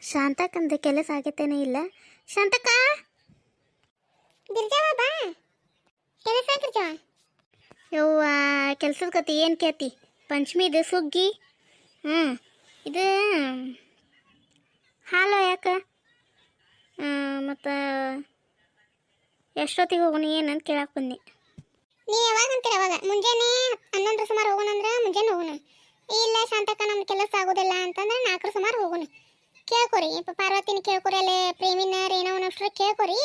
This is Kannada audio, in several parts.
ಶಾಂತಕ್ಕಂದು ಕೆಲಸ ಆಗೈತೇನೇ ಇಲ್ಲ. ಶಾಂತಕ್ಕ ಗಿರ್ಜಾವ ಬಾ ಕೆಲಸ ಗಿರ್ಜಾವ. ಯವ್ವ ಕೆಲಸದ ಕತಿ ಏನು ಕೇತಿ? ಪಂಚಮಿ ಇದು ಸುಗ್ಗಿ. ಇದು ಹಾಲು ಯಾಕೆ ಮತ್ತು ಎಷ್ಟೊತ್ತಿಗೆ ಹೋಗೋಣ ಏನಂತ ಕೇಳಕ್ಕೆ ಬಂದೆ. ನೀ ಯಾವಾಗ ಅಂತೀರ ಅವಾಗ ಮುಂಜಾನೆ 11 ಸುಮಾರು ಹೋಗೋಣ ಅಂದ್ರೆ ಮುಂಜಾನೆ ಹೋಗೋಣ. ಇಲ್ಲ ಶಾಂತಕ್ಕ ನಮ್ಗೆ ಕೆಲಸ ಆಗೋದಿಲ್ಲ ಅಂತಂದ್ರೆ 4 ಸುಮಾರು ಹೋಗೋಣ. ಕೇಳ್ಕೊರಿ ಪಾರ್ವತಿನ ಕೇಳ್ಕೊರಿ, ಅಲ್ಲೇ ಪ್ರೇಮಿನ ರೇಣವನಷ್ಟು ಕೇಳ್ಕೊರಿ.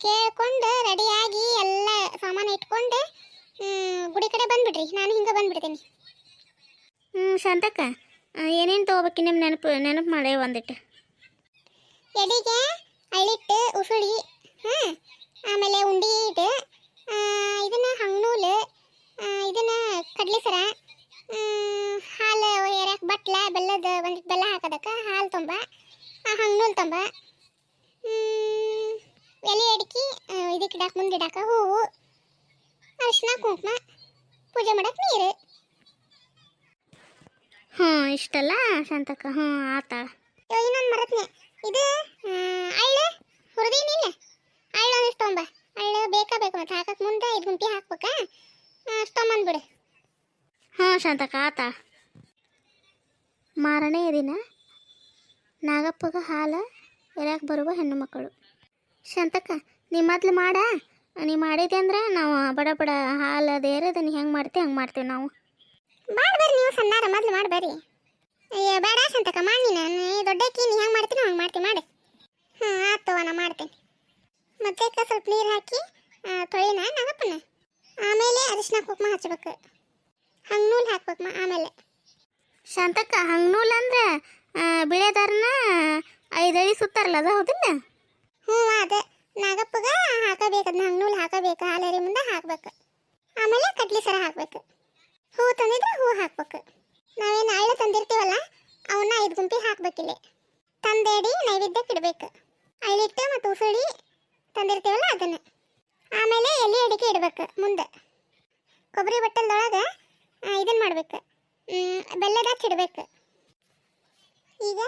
ಕೇಳ್ಕೊಂಡು ರೆಡಿಯಾಗಿ ಎಲ್ಲ ಸಾಮಾನು ಇಟ್ಕೊಂಡು ಗುಡಿ ಕಡೆ ಬಂದ್ಬಿಡ್ರಿ. ನಾನು ಹಿಂಗೆ ಬಂದ್ಬಿಡ್ತೀನಿ. ಶಾಂತಕ್ಕ ಏನೇನು ತೊಗೋಬೇಕು ನಿಮ್ಮ ನೆನಪು ಮಾಡೇ ಒಂದಿಟ್ಟು. ಎಡಿಗೆ ಅಳ್ಳಿಟ್ಟು ಉಸುಳಿ, ಆಮೇಲೆ ಉಂಡಿ ಇಟ್ಟು, ಇದನ್ನ ಹಂಗ್ನೂಲು, ಇದನ್ನ ಕಡ್ಲಿ ಸರ, ಹಾಲು ಎರ್ಯಾಕ ಬಟ್ಲ, ಬೆಲ್ಲದ ಒಂದಿಟ್ಟು ಬೆಲ್ಲ ಹಾಕೋದಕ್ಕೆ ಹಾಲು ತೊಂಬ, ಹಂಗ್ನೂಲು ತೊಂಬ, ಎಲೆ ಅಡಿಕೆ ಇದಕ್ಕೆ ಇಡಾಕ ಮುಂದೆ ಇಡಾಕ ಹೂವು, ಅರಿಶಿನ ಕುಂಕುಮ, ಪೂಜೆ ಮಾಡಕ್ಕೆ ನೀರು. ಇಷ್ಟಲ್ಲ ಶಾಂತಕ್ಕ. ಆತಾಳ. ಇನ್ನೊಂದು ಮರತ್ನೆ ಇದು ಅಳ್ಳು ಹುರಿದೀನಿಲ್ಲ, ಅಳ್ಳು ಒಂದಿಷ್ಟು ತೊಂಬ. ಅಳ್ಳು ಬೇಕು ಮತ್ತು ಹಾಕಕ್ಕೆ ಮುಂದೆ ಇದು ಗುಂಪಿ ಹಾಕ್ಬೇಕಾ, ಅಷ್ಟು ತೊಂಬಂದ್ಬಿಡು. ಶಾಂತಕ್ಕ ಆತಾಳ. ಮಾರನೇ ದಿನ ನಾಗಪ್ಪಗ ಹಾಲು ಎರ್ಯಾಕೆ ಬರುವ ಹೆಣ್ಣು ಮಕ್ಕಳು. ಶಾಂತಕ್ಕ ನೀ ಮೊದ್ಲು ನೀ ಮಾಡಿದೆ ಅಂದ್ರೆ ನಾವು ಬಡ ಬಡ ಹಾಲು ಅದು ಏರದ ನೀ ಹೆಂಗೆ ಮಾಡ್ತೀವಿ ಹಂಗೆ ಮಾಡ್ತೀವಿ ನಾವು. ಮಾಡ್ಬರ್ರಿ ನೀವು ಸಣ್ಣಾರ ಮೊದ್ಲು ಮಾಡ್ಬರ್ರಿ. ಅಯ್ಯ ಬೇಡ ಶಾಂತಕ್ಕ ಮಾಡಿ ನೀನು ದೊಡ್ಡಕ್ಕಿ ನೀ ಹೆಂಗೆ ಮಾಡ್ತೀನಿ ಹಂಗೆ ಮಾಡ್ತೀನಿ ಮಾಡಿ. ಆಯ್ತು ನಾ ಮಾಡ್ತೇನೆ. ಮತ್ತೆ ಸ್ವಲ್ಪ ನೀರು ಹಾಕಿ ತೊಳಿನ ನಾಗಪ್ಪನ, ಆಮೇಲೆ ಅರಿಶಿನ ಕುಂಕುಮ ಹಚ್ಬೇಕು, ಹಂಗ್ನೂಲು ಹಾಕ್ಬೇಕು ಆಮೇಲೆ. ಶಾಂತಕ್ಕ ಹಂಗ್ನೂಲ್ ಅಂದ್ರೆ ಬಿಳೆದಾರನ 5 ಅಡಿ ಸುತ್ತಾರಲ್ಲ ಅದು ಹೌದಿಲ್ಲ? ಅದೇ ನಾಗಪ್ಪಗ ಹಾಕಬೇಕು, ಅದನ್ನ ಹಂಗ್ನೂಲು ಹಾಕಬೇಕು, ಹಾಲೇರಿ ಮುಂದೆ ಹಾಕ್ಬೇಕು. ಆಮೇಲೆ ಕಡ್ಲಿ ಸರ ಹಾಕ್ಬೇಕು, ಹೂ ತಂದಿದ್ರೆ ಹೂ ಹಾಕ್ಬೇಕು. ನಾವೇನು ಅಳ್ಳು ತಂದಿರ್ತೀವಲ್ಲ ಅವನ್ನ 5 ಗುಂಪಿ ಹಾಕ್ಬೇಕಿಲ್ಲ. ತಂದೇಡಿ ನೈವೇದ್ಯಕ್ಕೆ ಇಡಬೇಕು. ಅಳ್ಳಿಟ್ಟು ಮತ್ತು ಉಸುಳಿ ತಂದಿರ್ತೀವಲ್ಲ ಅದನ್ನು. ಆಮೇಲೆ ಎಲೆ ಅಡಿಕೆ ಇಡಬೇಕು ಮುಂದೆ. ಕೊಬ್ಬರಿ ಬಟ್ಟಲ್ದೊಳಗೆ ಇದನ್ನು ಮಾಡ್ಬೇಕು, ಬೆಲ್ಲದ ಹಚ್ಚಿ ಇಡಬೇಕು. ಈಗ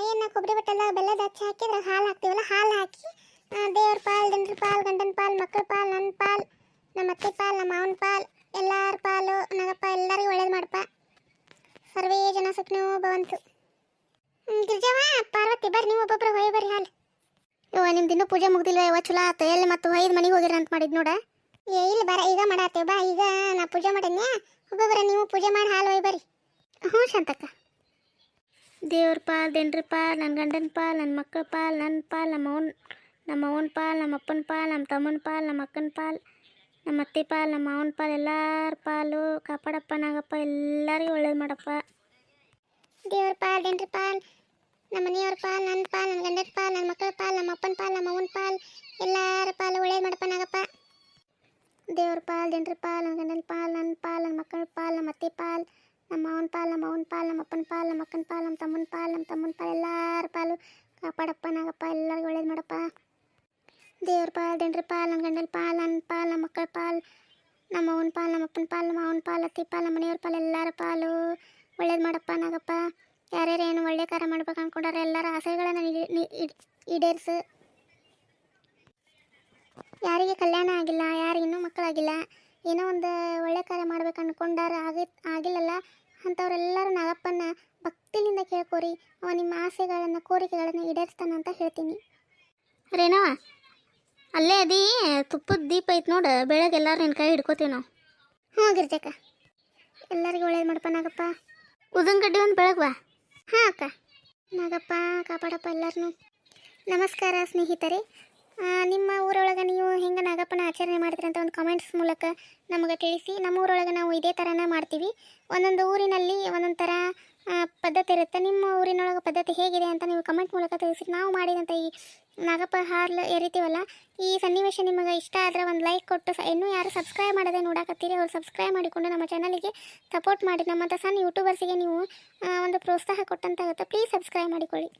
ಏನು ಕೊಬ್ಬರಿ ಬಟ್ಟಲ್ದಾಗ ಬೆಲ್ಲದ ಹಚ್ಚಿ ಹಾಕಿದ್ರೆ ಹಾಲು ಹಾಕ್ತೀವಲ್ಲ, ಹಾಲು ಹಾಕಿ ದೇವ್ರ ಪಾಲ್, ದಂಡ್ರ ಪಾಲ್, ಗಂಡನ ಪಾಲ್, ಮಕ್ಕಳ ಪಾಲ್, ನನ್ನ ಪಾಲ್, ನಮ್ಮ ಅತ್ತೆ ಪಾಲ್, ನಮ್ಮ ಮಾವನ ಪಾಲ್, ಎಲ್ಲರ ಪಾಲು ನಾಗಪ್ಪ ಎಲ್ಲರಿಗೂ ಒಳ್ಳೇದು ಮಾಡಪ್ಪ. ಸರ್ವೇ ಜನ ಸುಖಿನೋ ಭವಂತು. ಗಿರ್ಜವ ಪಾರ್ವತಿ ಬರ್ರಿ, ನೀವು ಒಬ್ಬೊಬ್ರು ಹೊಯ್ ಬರ್ರಿ ಹಾಲು. ನಿಮ್ದು ಇನ್ನೂ ಪೂಜೆ ಮುಗ್ದಿಲ್ವ? ಯಾವ ಚಲೋ ಆತ. ಎಲ್ಲಿ ಮತ್ತು ಹೊಯ್ದು ಮನೆಗೆ ಹೋಗಿರ ಅಂತ ಮಾಡಿದ್ ನೋಡ. ಇಲ್ಲ ಬರ ಈಗ ಮಾಡತ್ತೇವ ಬಾ. ಈಗ ನಾ ಪೂಜೆ ಮಾಡಿದ್ನ್ಯಾ, ಒಬ್ಬೊಬ್ಬರ ನೀವು ಪೂಜೆ ಮಾಡಿ ಹಾಲು ಹೊಯ್ ಬರ್ರಿ. ಶಾಂತಕ್ಕ ದೇವ್ರ ಪಾಲ್, ದಂಡ್ರ ಪಾಲ್, ನನ್ನ ಗಂಡನ ಪಾಲ್, ನನ್ನ ಮಕ್ಕಳ ಪಾಲ್, ನನ್ನ ಪಾಲ್, ನಮ್ಮ ಅವನ ಪಾಲ್, ನಮ್ಮ ಅಪ್ಪನ ಪಾಲ್, ನಮ್ಮ ತಮ್ಮನ ಪಾಲ್, ನಮ್ಮ ಅಕ್ಕನ ಪಾಲ್, ನಮ್ಮ ಅತ್ತೆ ಪಾಲ್, ನಮ್ಮ ಮಾವನ ಪಾಲ್, ಎಲ್ಲರ ಪಾಲು ಕಾಪಾಡಪ್ಪ ನಾಗಪ್ಪ. ಎಲ್ಲರಿಗೂ ಒಳ್ಳೇದು ಮಾಡಪ್ಪ. ದೇವ್ರ ಪಾಲ್, ದಂಡ್ರ ಪಾಲ್, ನಮ್ಮ ಮನೆಯವ್ರ ಪಾಲ್, ನನ್ನ ಪಾಲ್, ನನ್ನ ಗಂಡನ ಪಾಲ್, ನನ್ನ ಮಕ್ಕಳ ಪಾಲ್, ನಮ್ಮ ಅಪ್ಪನ ಪಾಲ್, ನಮ್ಮ ಅವನ ಪಾಲ್, ಎಲ್ಲರ ಪಾಲು ಒಳ್ಳೇದು ಮಾಡಪ್ಪ ನಾಗಪ್ಪ. ದೇವ್ರ ಪಾಲ್, ದಂಡ್ರ ಪಾಲ್, ನನ್ನ ಗಂಡನ ಪಾಲ್, ನನ್ನ ಪಾಲ್, ನನ್ನ ಮಕ್ಕಳ ಪಾಲ್, ನಮ್ಮ ಅತ್ತೆ ಪಾಲ್, ನಮ್ಮ ಮಾವನ ಪಾಲ್, ನಮ್ಮ ಅವನ ಪಾಲ್, ನಮ್ಮ ಅಪ್ಪನ ಪಾಲ್, ನಮ್ಮ ಅಕ್ಕನ ಪಾಲ್, ನಮ್ಮ ತಮ್ಮನ ಪಾಲ್, ಎಲ್ಲರ ಪಾಲು ಕಾಪಾಡಪ್ಪ ನಾಗಪ್ಪ. ಎಲ್ಲರಿಗೂ ಒಳ್ಳೇದು ಮಾಡಪ್ಪ. ದೇವ್ರ ಪಾಲ್, ದಂಡ್ರ ಪಾಲ್, ನನ್ನ ಗಂಡನ ಪಾಲ್, ನನ್ನ ಪಾಲ್, ನಮ್ಮ ಮಕ್ಕಳ ಪಾಲ್, ನಮ್ಮ ಅವನ ಪಾಲ್, ನಮ್ಮ ಅಪ್ಪನ ಪಾಲ್, ನಮ್ಮ ಮಾವನ ಪಾಲ್, ಅತ್ತೆ ಪಾಲ್, ನಮ್ಮ ಮನೆಯವ್ರ ಪಾಲ್, ಎಲ್ಲರ ಪಾಲು ಒಳ್ಳೇದು ಮಾಡಪ್ಪ ನಾಗಪ್ಪ. ಯಾರ್ಯಾರು ಏನು ಒಳ್ಳೆ ಕಾರ್ಯ ಮಾಡ್ಬೇಕು ಅಂದ್ಕೊಂಡಾರೆ ಎಲ್ಲರ ಆಸೆಗಳನ್ನು ಈಡೇರಿಸು. ಯಾರಿಗೆ ಕಲ್ಯಾಣ ಆಗಿಲ್ಲ, ಯಾರಿಗೆ ಇನ್ನೂ ಮಕ್ಕಳಾಗಿಲ್ಲ, ಏನೋ ಒಂದು ಒಳ್ಳೆ ಕಾರ್ಯ ಮಾಡ್ಬೇಕು ಅಂದ್ಕೊಂಡಾರ ಆಗಿಲ್ಲಲ್ಲ ಅಂಥವ್ರೆಲ್ಲರೂ ನಾಗಪ್ಪನ ಭಕ್ತಿಲಿಂದ ಕೇಳ್ಕೊರಿ. ಅವ ನಿಮ್ಮ ಆಸೆಗಳನ್ನು ಕೋರಿಕೆಗಳನ್ನು ಈಡೇರಿಸ್ತಾನಂತ ಹೇಳ್ತೀನಿ. ರೇನವ ಅಲ್ಲೇ ಅದಿ ತುಪ್ಪದ ದೀಪ ಐತೆ ನೋಡು, ಬೆಳಗ್ಗೆ ಎಲ್ಲರೂ ನಿನ್ನ ಕೈ ಹಿಡ್ಕೋತೀವಿ ನಾವು. ಗಿರ್ಜಕ್ಕ ಎಲ್ಲರಿಗೂ ಒಳ್ಳೇದು ಮಾಡಪ್ಪ ನಾಗಪ್ಪ. ಉದನ್ ಗಡ್ಡಿ ಒಂದು ಬೆಳಗ್ವಾ. ಅಕ್ಕ ನಾಗಪ್ಪ ಕಾಪಾಡಪ್ಪ ಎಲ್ಲರನ್ನೂ. ನಮಸ್ಕಾರ ಸ್ನೇಹಿತರೆ. ನಿಮ್ಮ ಊರೊಳಗೆ ನೀವು ಹೆಂಗೆ ನಾಗಪ್ಪನ ಆಚರಣೆ ಮಾಡ್ತೀರಿ ಅಂತ ಒಂದು ಕಮೆಂಟ್ಸ್ ಮೂಲಕ ನಮಗೆ ತಿಳಿಸಿ. ನಮ್ಮ ಊರೊಳಗೆ ನಾವು ಇದೇ ಥರನೇ ಮಾಡ್ತೀವಿ. ಒಂದೊಂದು ಊರಿನಲ್ಲಿ ಒಂದೊಂದು ಥರ ಪದ್ಧತಿ ಇರುತ್ತೆ. ನಿಮ್ಮ ಊರಿನೊಳಗೆ ಪದ್ಧತಿ ಹೇಗಿದೆ ಅಂತ ನೀವು ಕಮೆಂಟ್ ಮೂಲಕ ತಿಳಿಸಿ. ನಾವು ಮಾಡಿದಂಥ ಈ ನಾಗಪ್ಪ ಹಾಲು ಎರಿತೀವಲ್ಲ, ಈ ಸನ್ನಿವೇಶ ನಿಮಗೆ ಇಷ್ಟ ಆದರೆ ಒಂದು ಲೈಕ್ ಕೊಟ್ಟು, ಇನ್ನೂ ಯಾರು ಸಬ್ಸ್ಕ್ರೈಬ್ ಮಾಡೋದೇ ನೋಡಕತ್ತೀರಿ ಅವ್ರು ಸಬ್ಸ್ಕ್ರೈಬ್ ಮಾಡಿಕೊಂಡು ನಮ್ಮ ಚಾನಲಿಗೆ ಸಪೋರ್ಟ್ ಮಾಡಿ. ನಮ್ಮಂಥ ಸಣ್ಣ ಯೂಟ್ಯೂಬರ್ಸಿಗೆ ನೀವು ಒಂದು ಪ್ರೋತ್ಸಾಹ ಕೊಟ್ಟಂತಾಗುತ್ತೆ. ಪ್ಲೀಸ್ ಸಬ್ಸ್ಕ್ರೈಬ್ ಮಾಡಿಕೊಳ್ಳಿ.